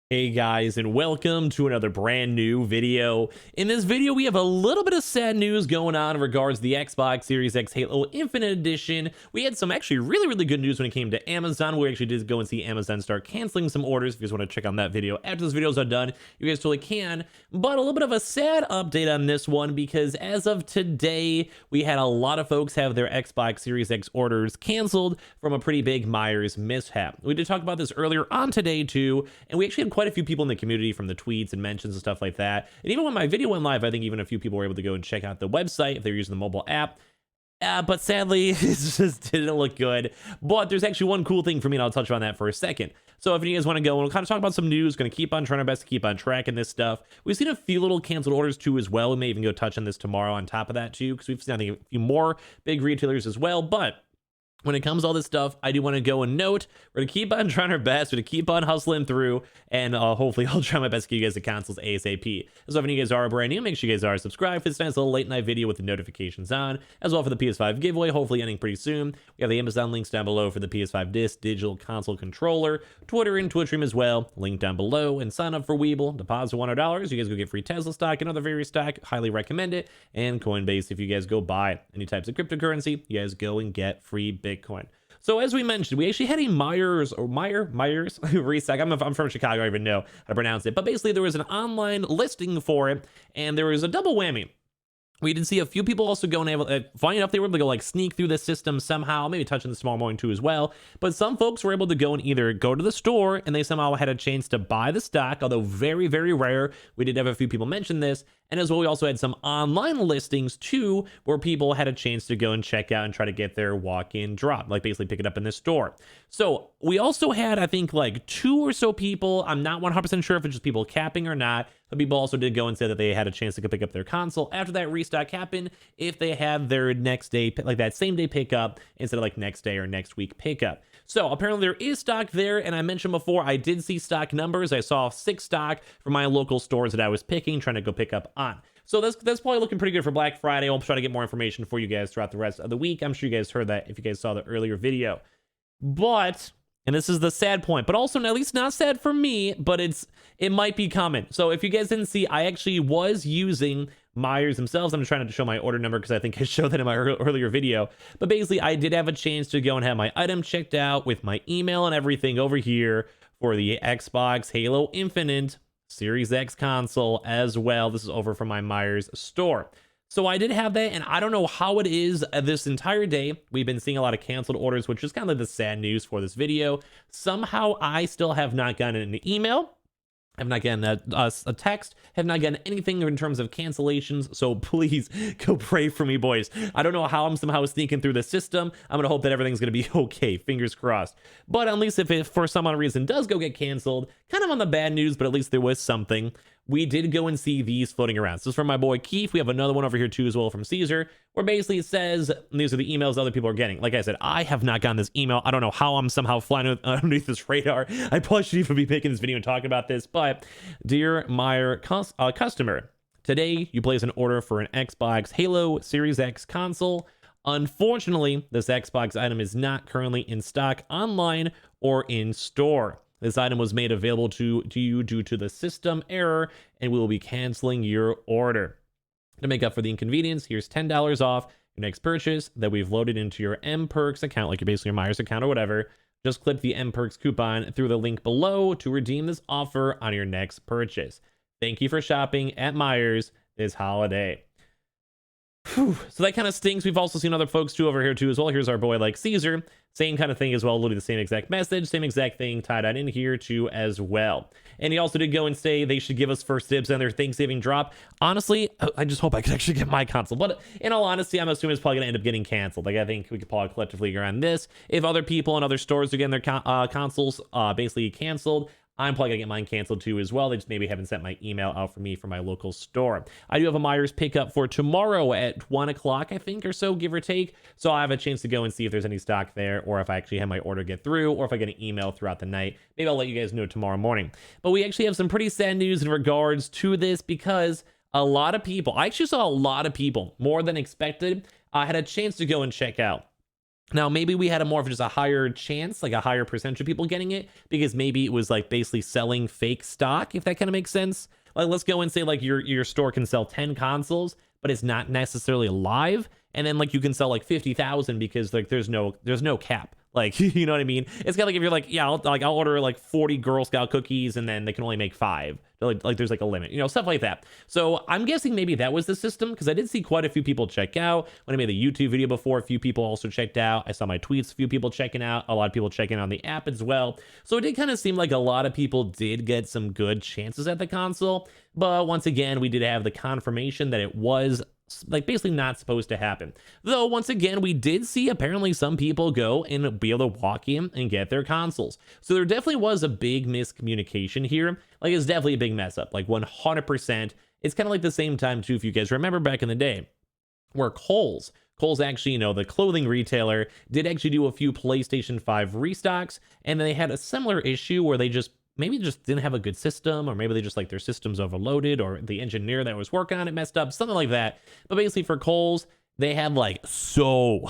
Hey guys, and welcome to another brand new video. In this video, we have a little bit of sad news going on in regards to the Xbox Series X Halo Infinite Edition. We had some actually really good news when it came to Amazon. We actually did go and see Amazon start canceling some orders. If you guys want to check on that video after this video is done, you guys totally can. But a little bit of a sad update on this one because as of today, we had a lot of folks have their Xbox Series X orders canceled from a pretty big Myers mishap. We did talk about this earlier on today too, and we actually had quite a few people in the community from the tweets and mentions and stuff like that. And even when my video went live, I think even a few people were able to go and check out the website if they're using the mobile app. But sadly, it just didn't look good. But there's actually one cool thing for me, and I'll touch on that for a second. So if you guys want to go, we'll kind of talk about some news. Going to keep on trying our best to keep on tracking this stuff. We've seen a few little canceled orders too as well. We may even go touch on this tomorrow on top of that too, because we've seen I think a few more big retailers as well. But when it comes to all this stuff, I do want to go and note, we're going to keep on trying our best. We're going to keep on hustling through, and hopefully I'll try my best to get you guys the consoles ASAP. So if any of you guys are brand new, make sure you guys are subscribed for this nice little late night video with the notifications on, as well for the PS5 giveaway, hopefully ending pretty soon. We have the Amazon links down below for the PS5 disc, digital console controller, Twitter and Twitch stream as well, link down below, and sign up for Weeble, deposit $100. You guys go get free Tesla stock and other various stock, highly recommend it, and Coinbase if you guys go buy any types of cryptocurrency, you guys go and get free Bitcoin. So as we mentioned, we actually had a Meyers restock. I'm from Chicago, I don't even know how to pronounce it. But basically there was an online listing for it, and there was a double whammy. We did see a few people also going able, funny enough, they were able to go like sneak through the system somehow, maybe touching this tomorrow morning too as well. But some folks were able to go and either go to the store and they somehow had a chance to buy the stock, although very rare. We did have a few people mention this. And as well, we also had some online listings too, where people had a chance to go and check out and try to get their walk-in drop, like basically pick it up in the store. So we also had, I think, like 2 or so people. I'm not 100% sure if it's just people capping or not, but people also did go and say that they had a chance to go pick up their console after that restock happened if they had their next day, like that same day pickup instead of like next day or next week pickup. So apparently there is stock there, and I mentioned before I did see stock numbers. I saw 6 stock from my local stores that I was trying to go pick up on. So that's probably looking pretty good for Black Friday. I'll try to get more information for you guys throughout the rest of the week. I'm sure you guys heard that if you guys saw the earlier video. But, and this is the sad point, but also at least not sad for me, but it might be coming. So if you guys didn't see, I actually was using Meyers themselves. I'm trying to show my order number because I think I showed that in my earlier video. But basically, I did have a chance to go and have my item checked out with my email and everything over here for the Xbox Halo Infinite Series X console as well. This is over from my Meyers store. So I did have that, and I don't know how it is this entire day. We've been seeing a lot of canceled orders, which is kind of the sad news for this video. Somehow, I still have not gotten an email. Have not gotten a text, have not gotten anything in terms of cancellations, so please go pray for me, boys. I don't know how I'm somehow sneaking through the system. I'm gonna hope that everything's gonna be okay, fingers crossed. But at least if it, for some odd reason, does go get canceled, kind of on the bad news, but at least there was something. We did go and see these floating around. So this is from my boy Keith. We have another one over here too as well from Caesar, where basically it says, these are the emails other people are getting. Like I said, I have not gotten this email. I don't know how I'm somehow flying underneath this radar. I probably should even be making this video and talking about this, but dear Meyer customer, today you place an order for an Xbox Halo Series X console. Unfortunately, this Xbox item is not currently in stock online or in store. This item was made available to you due to the system error, and we will be canceling your order. To make up for the inconvenience, here's $10 off your next purchase that we've loaded into your M-Perks account, like basically your Myers account or whatever. Just click the M-Perks coupon through the link below to redeem this offer on your next purchase. Thank you for shopping at Myers this holiday. Whew. So that kind of stinks. We've also seen other folks too over here too as well. Here's our boy like Caesar, same kind of thing as well, literally the same exact message, same exact thing tied on in here too as well. And he also did go and say they should give us first dibs on their Thanksgiving drop. Honestly, I just hope I could actually get my console, but in all honesty, I'm assuming it's probably gonna end up getting canceled. Like I think we could probably collectively agree on this. If other people and other stores are getting their consoles basically canceled, I'm probably gonna get mine canceled too as well. They just maybe haven't sent my email out for me for my local store. I do have a Myers pickup for tomorrow at 1 o'clock, I think, or so, give or take. So I have a chance to go and see if there's any stock there, or if I actually have my order get through, or if I get an email throughout the night. Maybe I'll let you guys know tomorrow morning. But we actually have some pretty sad news in regards to this because a lot of people, I actually saw a lot of people, more than expected, had a chance to go and check out Now, maybe we had a more of just a higher chance, like a higher percentage of people getting it, because maybe it was like basically selling fake stock, if that kind of makes sense. Like, let's go and say like your store can sell 10 consoles, but it's not necessarily live. And then like you can sell like 50,000 because like there's no cap. Like, you know what I mean? It's kind of like if you're like, yeah, I'll order like 40 Girl Scout cookies and then they can only make 5. Like there's like a limit, you know, stuff like that. So I'm guessing maybe that was the system, because I did see quite a few people check out. When I made the YouTube video before, a few people also checked out. I saw my tweets, a few people checking out, a lot of people checking out on the app as well. So it did kind of seem like a lot of people did get some good chances at the console. But once again, we did have the confirmation that it was like basically not supposed to happen. Though once again, we did see apparently some people go and be able to walk in and get their consoles. So there definitely was a big miscommunication here. Like, it's definitely a big mess up, like 100%. It's kind of like the same time too, if you guys remember back in the day, where Kohl's actually, you know, the clothing retailer, did actually do a few PlayStation 5 restocks, and they had a similar issue where they just maybe just didn't have a good system, or maybe they just like their system's overloaded, or the engineer that was working on it messed up, something like that. But basically for Kohl's, they had like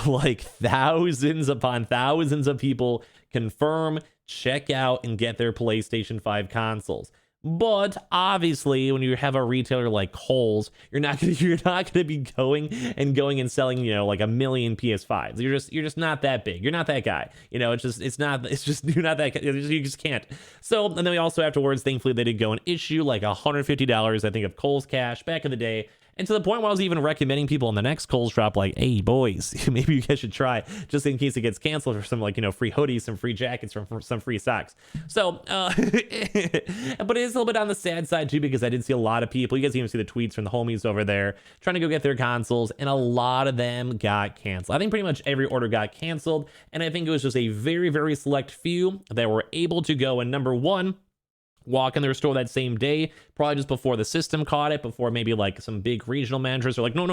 like thousands upon thousands of people confirm, check out, and get their PlayStation 5 consoles. But obviously, when you have a retailer like Kohl's, you're not gonna be going and selling, you know, like 1 million PS5s. You're just not that big. You're not that guy. You know, it's just you're not that. You just can't. So, and then we also afterwards, thankfully, they did go and issue like $150, I think, of Kohl's cash back in the day. And to the point where I was even recommending people in the next Kohl's drop, like, hey, boys, maybe you guys should try, just in case it gets canceled, for some, like, you know, free hoodies, some free jackets, from some free socks. So, but it is a little bit on the sad side, too, because I did see a lot of people, you guys even see the tweets from the homies over there, trying to go get their consoles, and a lot of them got canceled. I think pretty much every order got canceled, and I think it was just a very, very select few that were able to go, and number one, walk in their store that same day, probably just before the system caught it, before maybe like some big regional managers are like, no,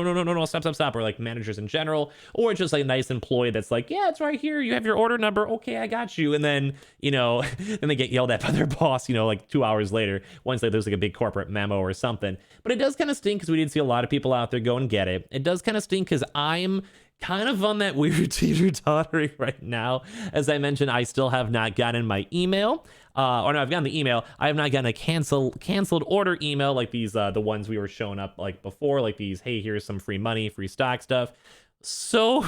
stop, or like managers in general, or it's just like a nice employee that's like, yeah, it's right here, you have your order number, okay, I got you. And then, you know, then they get yelled at by their boss, you know, like 2 hours later, once like there's like a big corporate memo or something. But it does kind of stink, because we did see a lot of people out there go and get it. It does kind of stink, because I'm kind of on that weird teeter-tottering right now. As I mentioned, I still have not gotten my email. Or no, I've gotten the email. I have not gotten a canceled order email, like these, the ones we were showing up like before, like these, hey, here's some free money, free stock stuff. So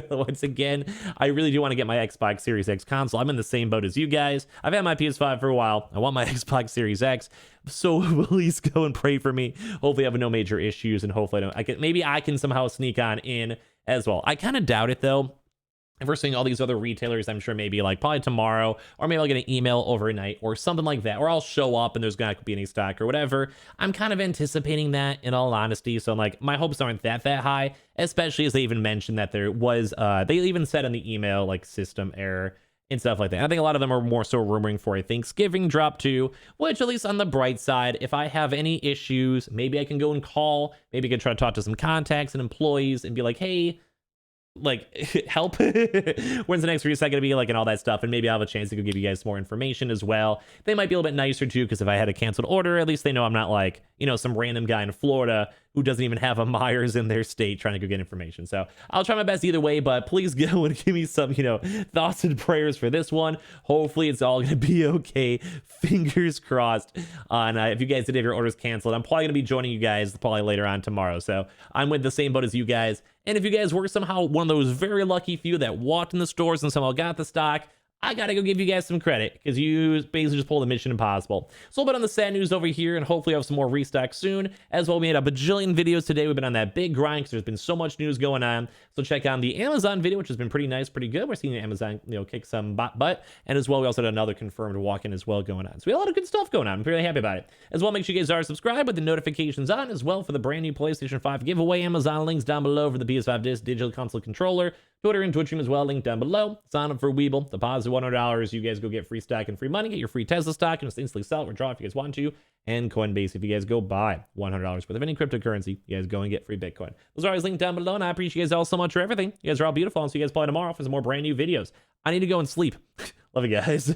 once again, I really do want to get my Xbox Series X console. I'm in the same boat as you guys. I've had my PS5 for a while. I want my Xbox Series X. So please go and pray for me. Hopefully I have no major issues, and hopefully maybe I can somehow sneak on in as well. I kind of doubt it though. If we're seeing all these other retailers, I'm sure maybe like probably tomorrow, or maybe I'll get an email overnight or something like that, or I'll show up and there's gonna be any stock or whatever. I'm kind of anticipating that, in all honesty. So I'm like, my hopes aren't that high, especially as they even mentioned that there was, they even said in the email, like, system error and stuff like that. I think a lot of them are more so rumoring for a Thanksgiving drop too, which, at least on the bright side, if I have any issues, maybe I can go and call, maybe I can try to talk to some contacts and employees and be like, hey, like, help. When's the next reset gonna be, like, and all that stuff, and maybe I'll have a chance to go give you guys more information as well. They might be a little bit nicer too, because if I had a canceled order, at least they know I'm not like, you know, some random guy in Florida who doesn't even have a Meyers in their state trying to go get information. So I'll try my best either way, but please go and give me some, you know, thoughts and prayers for this one. Hopefully it's all gonna be okay. Fingers crossed. And if you guys did have your orders canceled, I'm probably gonna be joining you guys probably later on tomorrow. So I'm with the same boat as you guys. And if you guys were somehow one of those very lucky few that walked in the stores and somehow got the stock, I gotta go give you guys some credit, because you basically just pulled a Mission Impossible. So a little bit on the sad news over here, and hopefully I'll have some more restock soon. As well, we made a bajillion videos today. We've been on that big grind because there's been so much news going on. So check out the Amazon video, which has been pretty nice, pretty good. We're seeing Amazon, you know, kick some butt. And as well, we also had another confirmed walk-in as well going on. So we had a lot of good stuff going on. I'm really happy about it. As well, make sure you guys are subscribed with the notifications on as well for the brand new PlayStation 5 giveaway. Amazon links down below for the PS5 Digital Console Controller. Twitter and Twitch stream as well, link down below. Sign up for Weeble. Deposit $100. You guys go get free stock and free money. Get your free Tesla stock and just instantly sell it, withdraw if you guys want to. And Coinbase, if you guys go buy $100 worth of any cryptocurrency, you guys go and get free Bitcoin. Those are always linked down below, and I appreciate you guys all so much for everything. You guys are all beautiful. I'll see you guys probably tomorrow for some more brand new videos. I need to go and sleep. Love you guys.